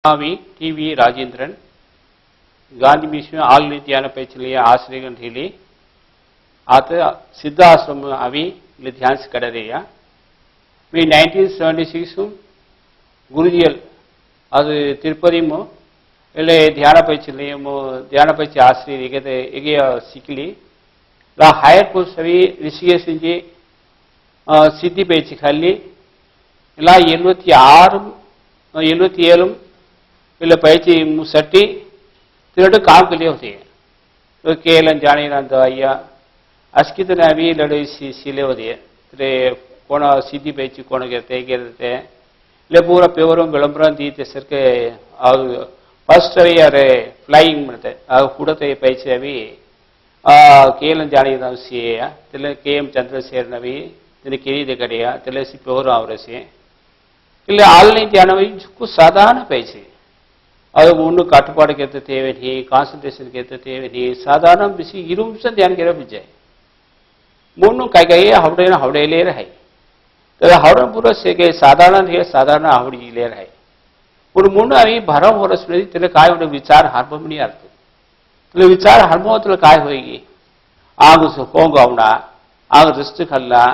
சுவாமி T V. Rajendran Gandhi mission ஆல் நித்தியான பயிற்சியிலேயே ஆசிரியர்கள் ಹೇಳಿ ಆತ ಸಿದ್ಧಾಶ್ರಮ ಅವಿ ಇಲ್ಲಿ ಧ್ಯಾನ ಕಡರೆಯ ಮೀ 1976 ಗುರುಜಿಯಲ್ ಅದು ತಿರುಪತಿಮು ಇಲ್ಲಿ ಧ್ಯಾನ ಪಯಿಚಿಲೇಮು ಧ್ಯಾನ ಪಯಿಚಿ ಆಶ್ರಯರಿಗೆ ಈಗ ಸಿಕ್ಕಲಿ ಲಾ ಹೈಯರ್ ಪೋಸ್ಟ್ ಅವಿ ರಿಷಿಕೇಶಿಂಜಿ ಸಿದ್ಧಿ ಪಯಿಚಿ ಖಾಲಿ ಇಲ್ಲ 76 77 એટલે પછી મુસટી તિરડ કામ કર્યો છે તો કેલન જાણીના દયા અસ્કિતને આવી લડે સિલે હોતી એટલે કોણ સીધી પૈચી કોણ કરતે એટલે પૂરા પેવરો વિളംಬರಂ દીતે સરકે ફર્સ્ટ આવી અરે ફ્લાઇંગ મળતે આ કુડતે પૈચી આવી કેલન જાણીના સિયા એટલે કેમ ચંદ્રશેખર નવી તેને કેરી દે કડિયા એટલે સી પેવરો આવરે છે એટલે હાલની ધ્યાન ಕು ಸಾಧಾರಣ ಪೈಚಿ ಅದು ಮೂರು ಕಟ್ಟುಪಾಡು ಕೆತ್ತೇವೆ ನೀ ಕಾನ್ಸಂಟ್ರೇಷನ್ ಕೆತ್ತೇವೆ ನೀ ಸಾಧಾರಣ ಬಿಸಿ ಇರುಂಸ ಧ್ಯಾನ ಕೆರ ಬಿಜೆ ಮೂರು ಕೈ ಕೈ ಹವಡೆನ ಹವಡೆಲೇ ರಹೈ तर हवडन पूरा से के साधारण है साधारण आवडी ले रहा है पण मूर्ण आम्ही 12 वर्ष मध्ये त्याला काय होतं विचार हार्मोनी अर्थ त्याला विचार हार्मो त्याला काय होईगी आग कोंगावना आग रस्ट खल्ला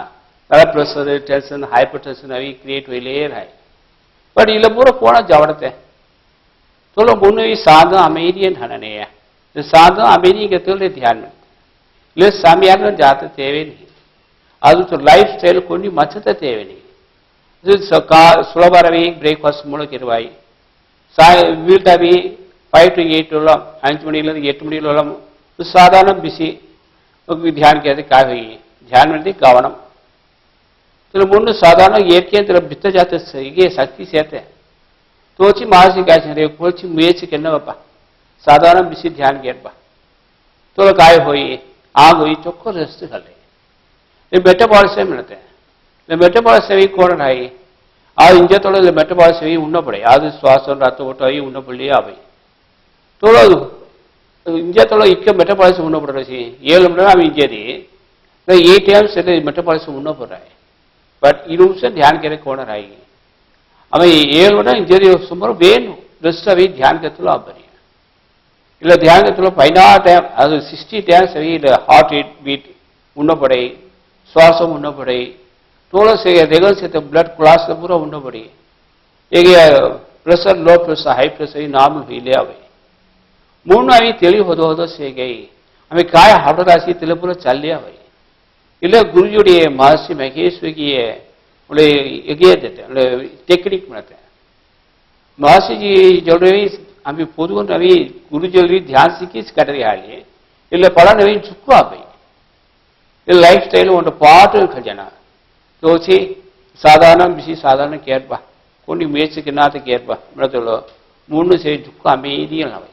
ब्लड प्रेशर टेंशन हाइपरटेंशन अभी क्रिएट होइले रहा पण इला पूरा कोणा जावडते तो लोग मूर्ण ही साधा अमेरियन हनने है तो साधा अमेरियन के तो ले ध्यान में ले सामियान जाते तेवे नहीं ಅದು ಲೈಫ್ ಸ್ಟೈಲ್ ಕೊಂಡು ಮಚ್ಚತೆ ತೇವೆನಿ ಇದು ಸುಲಭರವಿ ಬ್ರೇಕ್ಫಾಸ್ಟ್ ಮೂಲಕಿರುವಾಯಿ வீட்டாவி 5 to 8 உள்ள 5 மணியிலிருந்து 8 மணி உள்ள சாதாரண பிசி ध्यान कहते काय हुई ध्यान में गवनम तो मुन्न साधारण इयरके तर बित्त जाते ये शक्ति सेते तोची मानसिक काय रे कोची मेच केनबा साधारण बिसी ध्यान गेटबा तो काय होई आग होई चोखो रेस्ट खले ये मेटाबॉलिज्म मिलते हैं ये मेटाबॉलिज्म भी कौन है आज इंजन थोड़ा ले मेटाबॉलिज्म भी उन्ना पड़े आज श्वास और रातों वोटा ही उन्ना पड़ लिया भाई थोड़ा इंजन थोड़ा इक्के मेटाबॉलिज्म उन्ना पड़ रही है ये लोग ना अभी इंजन है तो ये टाइम से ले मेटाबॉलिज्म उन्ना पड़ रहा है बट इरूम से ध्यान करे कौन रहेगी हमें ये लोग ना इंजन सुमर बेन रेस्ट अभी ध्यान के तुला बनी इल्ला ध्यान के तुला पहना टाइम आज 60 टाइम से भी हार्ट बीट उन्ना पड़े श्वास उन्ना पड़े थोड़ा से रेगल से तो ब्लड क्लास का पूरा उन्ना पड़ी एक pressure low pressure high pressure normal हुई ले आवे मूर्ण अभी तेली होदो से गई हमें काय हार्ट राशि तेले पूरा चल लिया भाई इले गुरुजी महर्षि महेश्वर की बोले ये देते टेक्निक बनाते महर्षि जी जो हमें पोदू अभी गुरुजी ध्यान सीखी कर रही हाली इले पढ़ा नवीन चुका भाई लाइफ स्टाइल ಒಂದು ಪಾರ್ಟ್ ಖಜನ ತೋಚಿ ಸಾಧಾರಣ ಬಿಸಿ ಸಾಧಾರಣ ಕೇರ್ಬಾ ಕೊಂಡಿ ಮೇಚ ಕೆನಾತ ಕೇರ್ಬಾ ಮರದಳು ಮೂಣ್ಣು ಸೇ ದುಃಖ ಅಮೇದಿಯನ್ ಹವೆ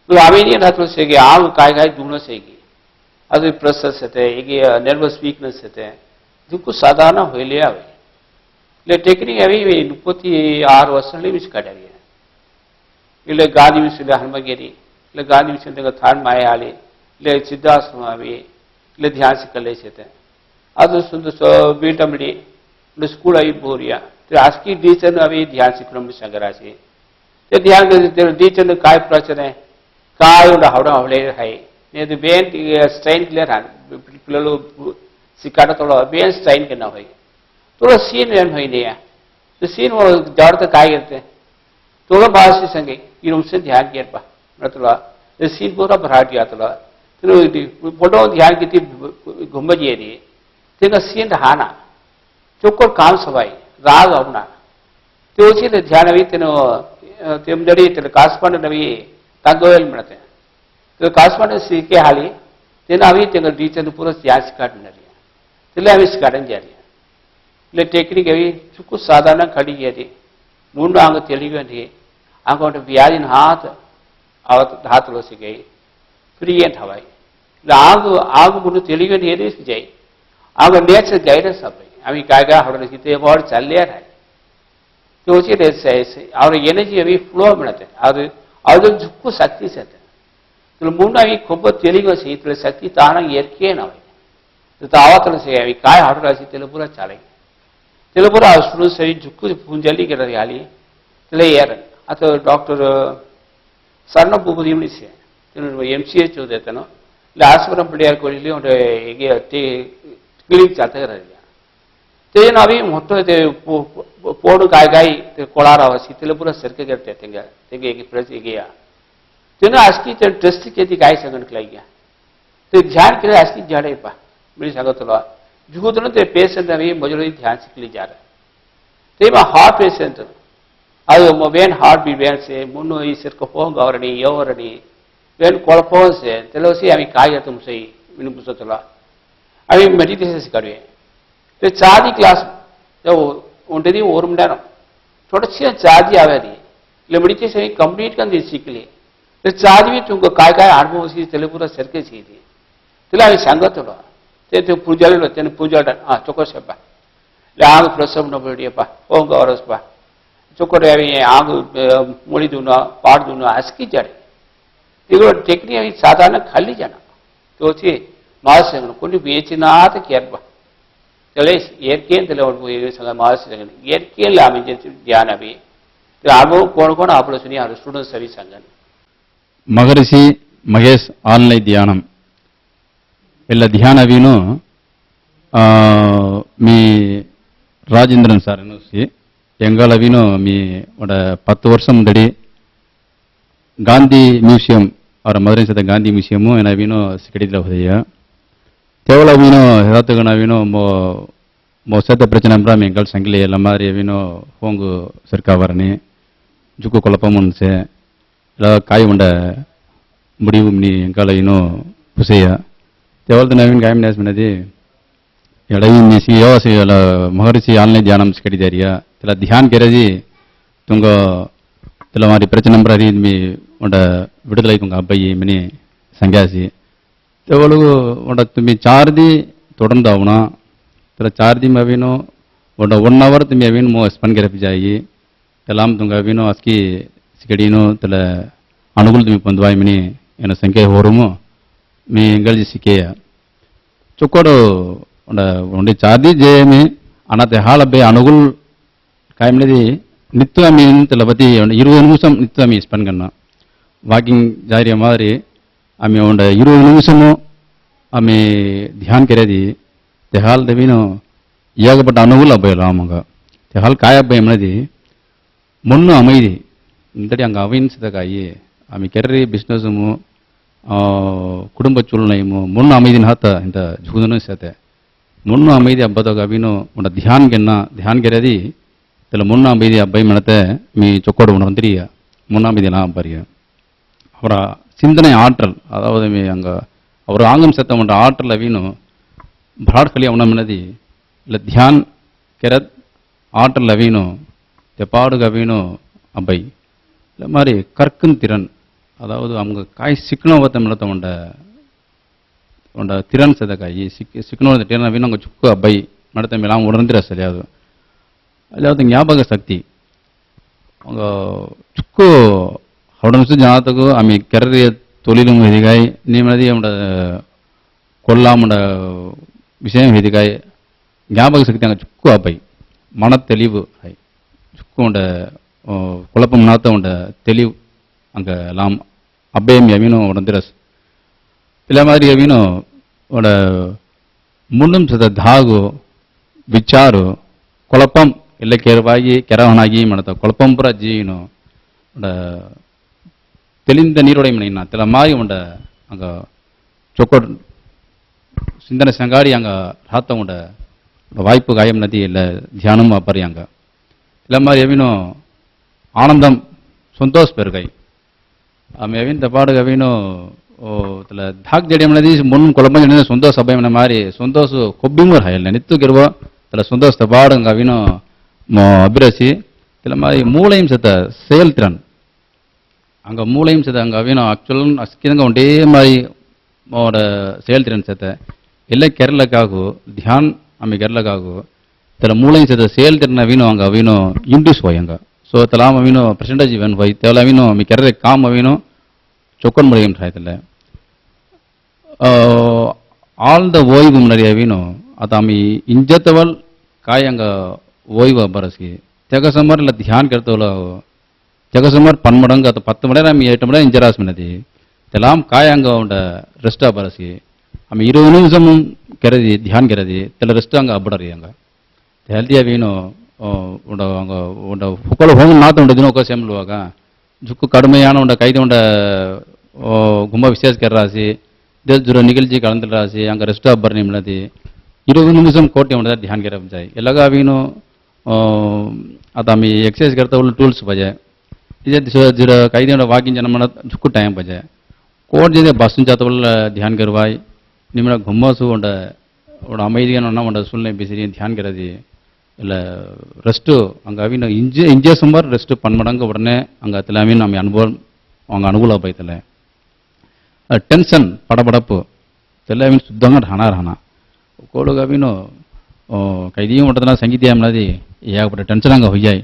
तो ಅಮೇದಿಯನ್ ಹತ್ರ ಸೇಗೆ ಆವು ಕಾಯ ಕಾಯ ದುಣ ಸೇಗಿ ಅದು ಪ್ರೆಸಸ್ ಹತೆ ಈಗ ನರ್ವಸ್ ವೀಕ್ನೆಸ್ ಹತೆ ದುಃಖ ಸಾಧಾರಣ ಹೋಯಿಲೆ ಹವೆ ले टेक्निक अभी 36 ವರ್ಷದಲ್ಲಿ ಮಿಸ್ ಕಡರಿಯ ಇಲ್ಲ ಗಾದಿ ವಿಷಯ ಹನುಮಗಿರಿ ಇಲ್ಲ ಗಾದಿ ವಿಷಯ ಥಾನ್ ಮಾಯಾಳಿ ಇಲ್ಲ ಸಿದ್ಧಾಶ್ರಮ ಅವಿ ले ध्यान से कर ले थे अब सुंदर बीटा मिली स्कूल आई बोरिया तो आज की टीचर अभी ध्यान से क्रम संग्रह से तो ध्यान टीचर काय प्रचन है काय हावड़ा हवड़े है नहीं तो बेन स्ट्रेन क्लियर है पिल्लो सिक्काटा थोड़ा बेन स्ट्रेन के ना हुई थोड़ा सीन रन हुई नहीं है तो सीन वो जड़ तक काय करते थोड़ा बाहर से संगे ये उनसे ध्यान किया पा मतलब सीन पूरा भरा दिया थोड़ा फोटो ध्यान की घुमज ये तेना सीन हाना चोक्कर काम सवाई राग अपना तो ध्यान अभी तेनो तेम जड़ी तेरे कासपांड नवी तंगोयल मिलते तो कासपांड सीखे हाली तेना अभी तेना टीचर पूरा ध्यान सिखाट नरी तेले अभी सिखाटन जारी ले टेक्निक अभी चुक्कु साधारण खड़ी ये मूंड आंग तेलिगे नहीं आंग व्याधि हाथ हाथ लो से गई फ्री एंड हवाई आग आग मुझे तेलिगे नहीं है जाए आग नेचर गाइडेंस अब अभी काय काय हवड़े की तो बहुत चल लिया है तो उसी ऐसे और एनर्जी अभी फ्लो मिलते और झुक्को शक्ति से तो मुन्ना अभी खूब तेलिगे से तो शक्ति ताना एरके ना तो आवत से अभी काय हवड़े से तेल पूरा चलेगी तेल पूरा सुन से झुक्को पूंजली के रही हाली तेल एर आता डॉक्टर सर्ण भूपति से MCH होते ना लास्वरम पड़ियार कोली उन्हें ये क्लिनिक चाहते कर रहे हैं तेरे ना भी मोटो ते पोड़ गाय कोलार आवासी तेरे पूरा सरके करते तेंगे एक प्रेस एक या तेरे आज की तेरे टेस्ट के दी गाय संगन क्लाई गया तो ध्यान के लिए आज की जाड़े पा मेरी सांगत लो जुगो तो ना तेरे पेशेंट अभी मजूरी ध्यान से क्ली जा रहा है तेरे में हार्ट पेशेंट आयो मोबाइल हार्ट बीबेन से मुन्नो इसे को फोन गावरनी योवरनी वेन कोलपोन से तेरे उसी अभी काय तुम सही मिनु पुछो चला अभी मेडिटेशन सिखाड़े तो चादी क्लास जब उन्हें दी और मुंडा ना थोड़ा सी चादी आवे दी ले मेडिटेशन कंप्लीट कर दी सीख ली तो चादी भी तुमको काय आर्मो उसी तेरे पूरा सर के चीज़ दी तेरे अभी संगत लो तेरे पूजा लो तेरे पूजा हाँ चोको से पा ले आग प्रसव न बढ़िया पा ओम गौरव पा चोको रे अभी आग मुड़ी दूना पार दूना आज की जड़े इगो टेक्निक अभी साधारण खाली जाना तो ची मास संगन कोनी बेचना तो क्या बा चले ये केन तेरे और वो ये संगन मास संगन ये केन लामी जैसे ध्यान अभी तो आबो कौन आप लोग सुनिए आर स्टूडेंट सभी संगन महर्षि महेश ऑनलाइन ध्यानम इल्ला ध्यान अभिनो मी राजेंद्रन सार सी एंगल अभिनो मी वड़ा 10 वर्षम दड़ी गांधी म्यूजियम और मदुरै से गांधी म्यूजियम एना अभिनो सिकड़ी होदिया तेवल अभिनो हेतुगण अभिनो मो सेत प्रचना ब्रा में एंगल संगले लमारी अभिनो होंग सरकावरनी जुको कोलपमन से काय उंड मुड़िवुमनी एंगल इनो पुसेया तेवल नवीन गायम नेस मनदी एडई मिसी योसी महर्षि ऑनलाइन ध्यानम सिकड़ी देरिया तेला ध्यान केरेजी तुंगो तेला मारी प्रचना ब्रा री मी उंड विडुदलाई तुंगा अब्बई मनी संगासी तेवलु उंड तुमी चारदी तोडंदावना तेला चारदी मविनो उंड 1 hour तुमी अविन मो स्पन गेरपि जाई तेलाम तुंगा अविनो अस्की सिकड़ीनो तेला अनुकूल तुमी पंदवाई मनी एना संख्या होरुमो मी एंगल जी सिकेया चोकोडो उंड उंडी चारदी जे में अनाते हाल अब्बे अनुकूल कायमनेदी नित्य मी तेलबती 20 निमिषम नित्य मी स्पन करना वाकिंग जारी मारी आम्ही उंड 20 निमिषमो आम्ही ध्यान केरेदी ते हाल देविनो यागपट अनुकूल अब्बे रामगा ते हाल काय अब्बे मनदी मुन्न अमैदी इंतटी अंग अविन सितकाई आम्ही केर्री बिजनेसमो कुटुंब चूलनयमो मुन्न अमैदिन हात इंत जुगुदनु सेते मुन्न अमैदी अब्बदोग अविनो उंड ध्यान केरेदी तेल मुन्न अमैदी अब्बै मनते मी चोक्कोडु उणर्ந்திरिया मुन्न अमैदी ना अब्बरिया அவர சிந்தனை ஆற்றல் அதாவது அங்கே அவர் ஆங்கம் சத்தம் என்ற ஆற்றல் அவினோ பிராட்களி அவனமனதி இல்லை தியான் கெரத் ஆற்றல் அவினோ தெப்பாடு அவினோ அபை இல்லை மாதிரி கற்கும் திறன் அதாவது அவங்க காய் சிக்கனவத்தை மிளத்த உண்ட திறன் சத காய் சிக்கனோட திறன் அவினோ அவங்க சுக்கு அபை நடத்த மேலாம் உணர்ந்திர சரியாது அதாவது ஞாபக சக்தி அவங்க சுக்கு ಅವಡನ್ಸು ಜಾತಕು ಆಮಿ ಕೆರ್ರಿಯ ತೊಲಿಲುಂಗು ಹಿದಿಗಾಯಿ ನೀಮನದಿ ಅವಡ ಕೊಲ್ಲಾಮಡ ವಿಷಯ ಹಿದಿಗಾಯಿ ஞாபக சக்தி அங்கே சுக்கு அபை மன தெளிவு ஹை சுக்கு உண்ட குழப்பம் நாத்த உண்ட தெளிவு அங்கே எல்லாம் அபயம் அவினோ உடந்திரஸ் ಇಲ್ಲ மாதிரி ಅವಿನೋ ಒಡ ಮುನ್ನುಂ ಸದ ಧಾಗು ವಿಚಾರು ಕೊಳಪಂ ಎಲ್ಲ ಕೆರವಾಗಿ ಕೆರವನಾಗಿ ಮಾಡತ ಕೊಳಪಂ ಪುರ ಜೀನು ಒಡ தெளிந்த நீரோடை மணினா தெல மாதிரி உண்ட அங்கே சொக்கோ சிந்தனை சங்காடி அங்கே ராத்த உண்ட வாய்ப்பு காயம் நதி இல்லை தியானம் அப்பறி அங்கே இல்லை மாதிரி எவினோ ஆனந்தம் சந்தோஷ் பெருகை ஆமாம் எவின் தப்பாடு எவினோ ஓ தெல தாக் ஜடியம் நதி முன் குழப்பம் ஜடி சந்தோஷ் அபயம் மாதிரி சந்தோஷ் கொப்பிமுர் ஹயல்ல நித்து கிருவோ தெல சந்தோஷ் தப்பாடு அங்கே அவினோ அபிரசி தெல மாதிரி மூளையும் செத்த செயல்திறன் அங்கே மூளையும் சேர்த்து அங்கே அவினோ ஆக்சுவல் அஸ்கிதங்க ஒன்றே மாதிரி அவட செயல்திறன் சேர்த்த இல்லை கேரளக்காகு தியான் ஆமாம் கேரளக்காகு தெல மூளையும் சேர்த்த செயல்திறன் அவினோ அங்கே அவினோ இன்டியூஸ் போய் அங்கே ஸோ தெலாம் அவினோ பர்சன்டேஜ் வேணும் போய் தெல அவினோ மீ கேரள காம் அவினோ சொக்கன் முறையும் சாயத்தில் ஆழ்ந்த ஓய்வு முன்னாடி அவினோ அது ஆமி இஞ்சத்தவள் காய் அங்கே ஓய்வு பரஸ்கி தெக சமர் இல்லை தியான் கருத்தவளோ जगसमर पन्मडंग अत 10 मडे मी 8 मडे इंजरास मिनदी तेलाम कायांग उंड रेस्ट बरसी आम 20 निमिषम केरदी ध्यान केरदी तेल रेस्ट अंग अब्बडरी अंग हेल्दी अवीनो उंड अंग उंड हुकल होंग नात उंड दिनो कोसेम लुवाग जुक्कु कड़मेयान उंड कैदे उंड गुम्बा विशेष कर रासी देश जुरो निगलजी कलंदल रासी अंग रेस्ट अब्बरनी मिनदी 20 निमिषम कोटे उंड ध्यान केरब जाय एलागा अवीनो आता मी एक्सरसाइज करता उल टूल्स बजे इजे जुरो कैदे उंड वॉकिंग जन मन जुक्कु टाइम बजे कोट जे बस जाता उल ध्यान करवाई निमना घुम्मसु उंड उंड அமைதியான உண்ட சூழ்நிலை பேசி ध्यान करदी இல்ல ரெஸ்ட் அங்க அவின இஞ்சே சுமார் ரெஸ்ட் பன்மடங்கு உடனே அங்க எல்லாமே நம்ம அனுபவம் அவங்க அனுகூல பைத்தல டென்ஷன் படபடப்பு எல்லாமே சுத்தங்க ढाना रहना कोलोग अविनो कैदियों उठतना संगीत हमलादी यागपट टेंशन अंग हो जाए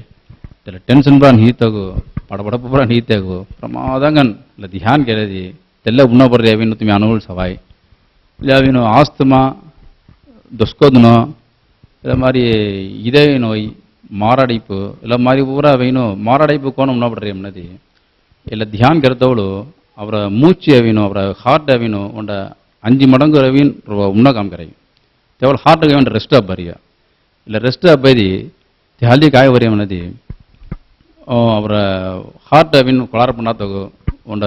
तेल टेंशन बरा नीतगो पडपडप बरा नीतगो प्रमादंगन ल ध्यान केरेदी तेल उन्न बरे अविनो तुम अनुभव सवाई ले अविनो आस्तमा दुष्कोदनो इला मारी इदे नोई माराडिपु इला मारी पूरा अविनो माराडिपु कोन उन्न बरे हमलादी इला ध्यान करतवळु ಅವರ ಮೂಚಿ ಅವಿನೋ ಅವರ ಹಾರ್ಟ್ ಅವಿನೋ ಒಂದ 5 ಮಡಂಗು ಅವಿನ್ ಉನ್ನ ಕಾಮ್ करे तेवल हार्ट के रेस्ट अब बरिया इला रेस्ट अब बरी हाली काय बरिया मनदी ಅವರ हार्ट अविन कोलार पना तो उंड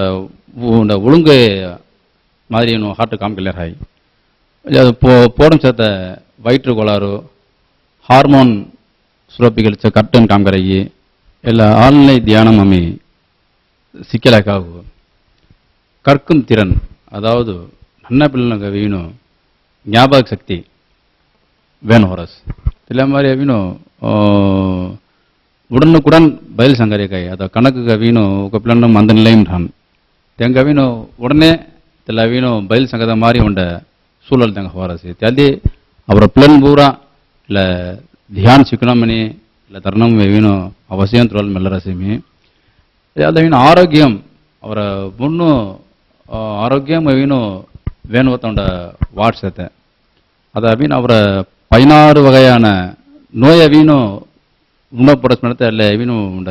उंड उलुंगे मादरिनो हार्ट काम क्लियर हाई ಅದು पोडम सत वैट्र कोलारो हार्मोन सुरपिकल से कट्टन काम करेगी एला ऑनलाइन ध्यानम हमें सिक्कलाकागु कर्कम तिरन अदावदु नन्न पिल्लनगा वीनो ஞாபக சக்தி வேணும் ஹோரஸ் இல்லை மாதிரி அவினோ உடனுக்குடன் பயில் சங்கரிக்காய் அதை கணக்கு அவினோ ஒரு பிள்ளைன்னு அந்த நிலையும் தான் தெங்க அவினோ உடனே தெல்ல அவினோ பயில் சங்கத மாதிரி உண்ட சூழல் தெங்க ஹோரஸ் தள்ளி அவரை பிள்ளன் பூரா இல்லை தியான் சிக்கனமணி இல்லை தருணம் அவினோ அவசியம் துறல் மெல்லரசிமி அது அவினோ ஆரோக்கியம் அவரை முன்னும் ஆரோக்கியம் அவினோ வேணுவத்தோண்ட வாட்ஸ்அத்தை அது அவின் அவரை 16 வகையான நோய் அவினோ உணவுப்பட நடத்த இல்லை அவினோ உண்ட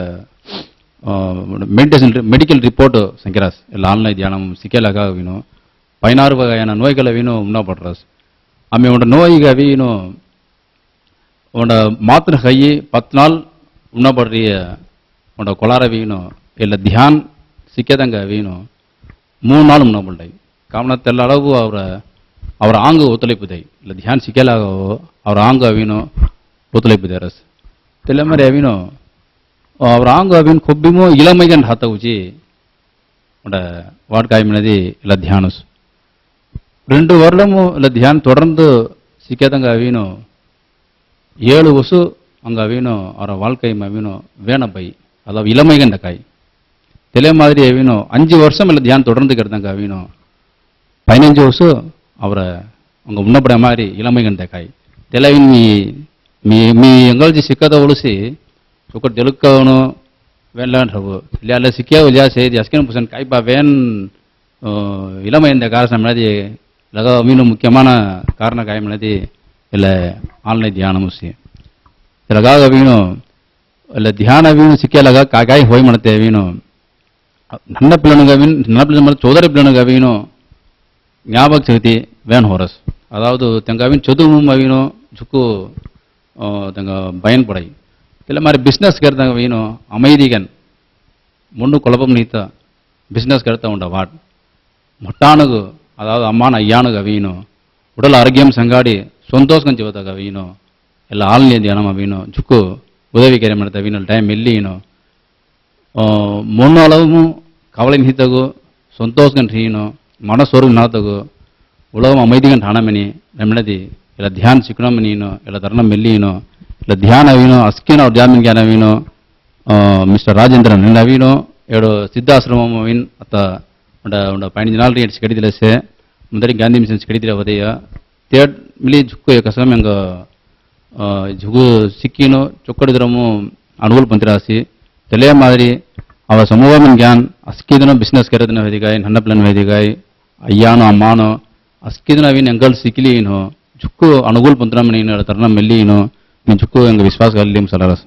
மெடிடேஷன் மெடிக்கல் ரிப்போர்ட்டு சங்கிராஸ் இல்லை ஆன்லைன் தியானம் சிக்கலாக அவினோ 16 வகையான நோய்கள் அவினோ உணவுப்படுறாஸ் அம்மே உண்ட நோய்க்கு அவினோ உண்ட மாத்திர கையை 10 நாள் உணவுப்படுறிய உண்ட கொலார அவினோ இல்லை தியான் சிக்கதங்க அவினோ 3 நாள் உணவுப்பட்டாய் कामना तेल अलगू और आंग ओतलेपुदे इला ध्यान सिक्केलागो और आंग अविनो ओतलेपुदे रस तेल मरे अविनो और आंग अविन खुब्बिमो इलमैगन हाता उची उंड वाट कायमिनदी इला ध्यानस 2 வருடமு इला ध्यान தொடர்ந்து சிக்கதங்க अविनो 7 வருஷ அங்க अविनो அவர வாழ்க்கை अविनो வேணபை அதாவது இளமைகண்ட காய் தெலே மாதிரி अविनो 5 வருஷம் इला ध्यान தொடர்ந்து करदங்க अविनो 15 வருஷம் அவரை அங்கே உன்னப்பட மாதிரி இளமைகன் தேக்காய் தெலவின் மீ மீ எங்கள்ஜி சிக்கத ஒழுசி சுக்கர் தெலுக்கவனு வேண்டான்றவு இல்லை சிக்கியா இல்லையா செய்தி அஸ்கின் புசன் காய்ப்பா வேன் இளமை இந்த காரணம் என்னது இல்லைதோ மீனும் முக்கியமான காரண காயம் என்னது இல்லை ஆன்லைன் தியானம் உசி இலகாக வீணும் இல்லை தியான வீணும் சிக்கியா லகா காய் ஹோய் மனத்தே வீணும் நன்ன பிள்ளைனுங்க நல்ல பிள்ளை சோதர பிள்ளைனுங்க வீணும் ஞாபக சக்தி வேன் ஹோரஸ் அதாவது தங்க அவின் சதுமும் அவினோ சுக்கு தங்க பயன்படை இல்லை மாதிரி பிஸ்னஸ் கருத்தங்க வீணோ அமைதிகன் முன்னு குழப்பம் நீத்த பிஸ்னஸ் கருத்த உண்ட வாட் மொட்டானுகு அதாவது அம்மான ஐயானுக்கு அவினோ உடல் ஆரோக்கியம் சங்காடி சந்தோஷம் ஜீவத்தக அவினோ இல்லை ஆன்லைன் தியானம் அவினோ சுக்கு உதவி கரைமனத்த அவினோ டைம் மெல்லினோ முன்னு அளவும் கவலை நீத்தகு சந்தோஷம் ரீனோ मनस्वरूप नातगो उलगम अमैदिगन ठाणमनी नमनदी इला ध्यान सिकणमनीनो इला धर्णम मेल्लीनो इला ध्यान अविनो अस्किन और जामिन ज्ञान अविनो मिस्टर राजेंद्रन निन्न अविनो एडो सिद्धाश्रमम अविन अत उंड उंड 15 नाल रेट्स कडिदिलसे मुंदरी गांधी मिशन कडिदिल वदय थर्ड मिली जुक्को एकसम अंग जुगु सिक्किनो चोक्कडिदरमु अनुकूल पंतरासी तेले मादरी अव समूहम ज्ञान अस्किदनो बिजनेस करदनो वेदिगाय नन्न प्लान वेदिगाय अय्यानो अम्मानो अस्किदनो अविन एंगल सिकिलीनो जुक्को अनुकूल पंतरामनीनो तरना मेल्लीनो मी जुक्को एंग विश्वास गल्लीम सलरस